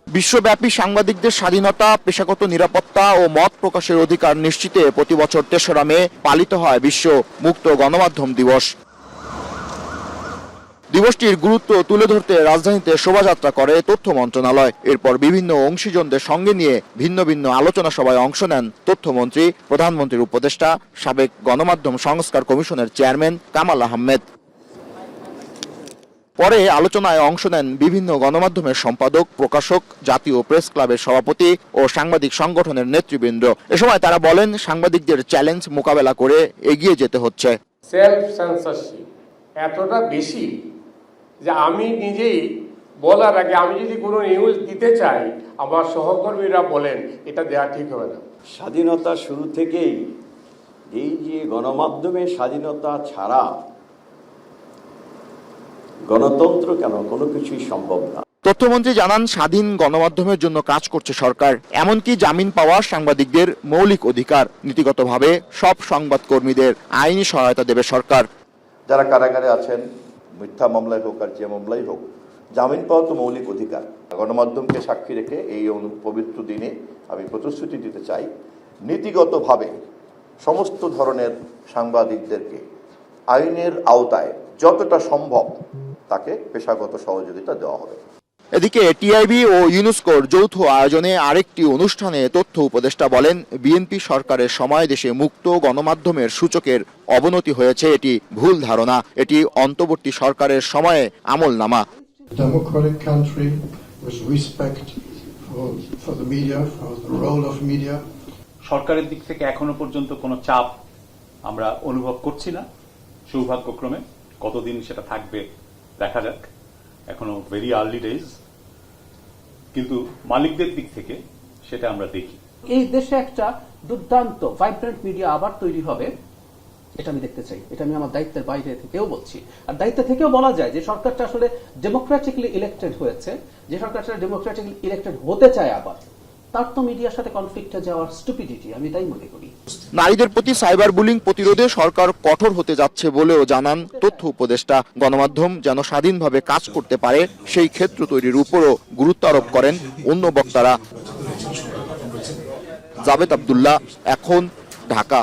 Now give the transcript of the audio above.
বিশ্বব্যাপী সাংবাদিকদের স্বাধীনতা, পেশাগত নিরাপত্তা ও মত প্রকাশের অধিকার নিশ্চিতে প্রতি বছর ৩রা মে পালিত হয় বিশ্ব মুক্ত গণমাধ্যম দিবস। দিবসটির গুরুত্ব তুলে ধরতে রাজধানীতে শোভাযাত্রা করে তথ্য মন্ত্রণালয়। এরপর বিভিন্ন অংশীজনদের সঙ্গে নিয়ে ভিন্ন ভিন্ন আলোচনা সভায় অংশ নেন তথ্যমন্ত্রী, প্রধানমন্ত্রীর উপদেষ্টা, সাবেক গণমাধ্যম সংস্কার কমিশনের চেয়ারম্যান কামাল আহমেদ। পরে আলোচনায় অংশ নেন বিভিন্ন গণমাধ্যমের সম্পাদক, প্রকাশক, জাতীয় প্রেস ক্লাবের সভাপতি ও সাংবাদিক সংগঠনের নেতৃবৃন্দ। এ সময় তারা বলেন, সাংবাদিকদের চ্যালেঞ্জ মোকাবেলা করে এগিয়ে যেতে হচ্ছে। সেলফ সেন্সরশিপ এতটা বেশি যে আমি নিজেই বলার আগে আমি যদি কোনো নিউজ দিতে চাই, আমার সহকর্মীরা বলেন এটা দেওয়া ঠিক হবে না। স্বাধীনতা শুরু থেকেই এই যে গণমাধ্যমের স্বাধীনতা ছাড়া গণতন্ত্র কেন কোনো কিছুই সম্ভব না। তথ্যমন্ত্রী জানান, স্বাধীন গণমাধ্যমের জন্য কাজ করছে সরকার। এমনকি জামিন পাওয়া সাংবাদিকদের মৌলিক অধিকার। নীতিগতভাবে সব সংবাদকর্মীদের আইনি সহায়তা দেবে সরকার। যারা কারাগারে আছেন, মিথ্যা মামলায় হোক আর যে মামলাই হোক, জামিন পাওয়া তো মৌলিক অধিকার। গণমাধ্যমকে সাক্ষী রেখে এই পবিত্র দিনে আমি প্রতিশ্রুতি দিতে চাই, নীতিগতভাবে সমস্ত ধরনের সাংবাদিকদেরকে আইনের আওতায় যতটা সম্ভব তাকে পেশাগত সহযোগিতা দেওয়া হবে। এদিকে টিআইবি ও ইউনেস্কোর যৌথ আয়োজনে আরেকটি অনুষ্ঠানে তথ্য উপদেষ্টা বলেন, বিএনপি সরকারের সময় দেশে মুক্ত গণমাধ্যমের সূচকের অবনতি হয়েছে। এটি ভুল ধারণা। এটি অন্তর্বর্তী সরকারের সময়ে আমলনামা। সরকারের দিক থেকে এখনো পর্যন্ত কোনো চাপ আমরা অনুভব করছি না, সৌভাগ্যক্রমে। কতদিন সেটা থাকবে দেখা যাক, এখনো ভেরি আর্লি ডেজ, কিন্তু মালিকদের দিক থেকে সেটা আমরা দেখি। এই দেশে একটা দুর্দান্ত ভাইব্রেন্ট মিডিয়া আবার তৈরি হবে, এটা আমি দেখতে চাই। এটা আমি আমার দায়িত্বের বাইরে থেকেও বলছি। আর দায়িত্ব থেকেও বলা যায় যে সরকারটা আসলে ডেমোক্রেটিকলি ইলেক্টেড হয়েছে। যে সরকারটা ডেমোক্রেটিকলি ইলেক্টেড হতে চায় আবার, তার তো মিডিয়ার সাথে কনফ্লিক্টে যাওয়ার স্টুপিডিটি, আমি তাই মনে করি। নারীদের প্রতি সাইবার বুলিং প্রতিরোধে সরকার কঠোর হতে যাচ্ছে বলেও জানান তথ্য উপদেষ্টা। গণমাধ্যম যেন স্বাধীনভাবে কাজ করতে পারে সেই ক্ষেত্র তৈরির উপরও গুরুত্ব আরোপ করেন অন্য বক্তারা। জাভেদ আব্দুল্লাহ, এখন, ঢাকা।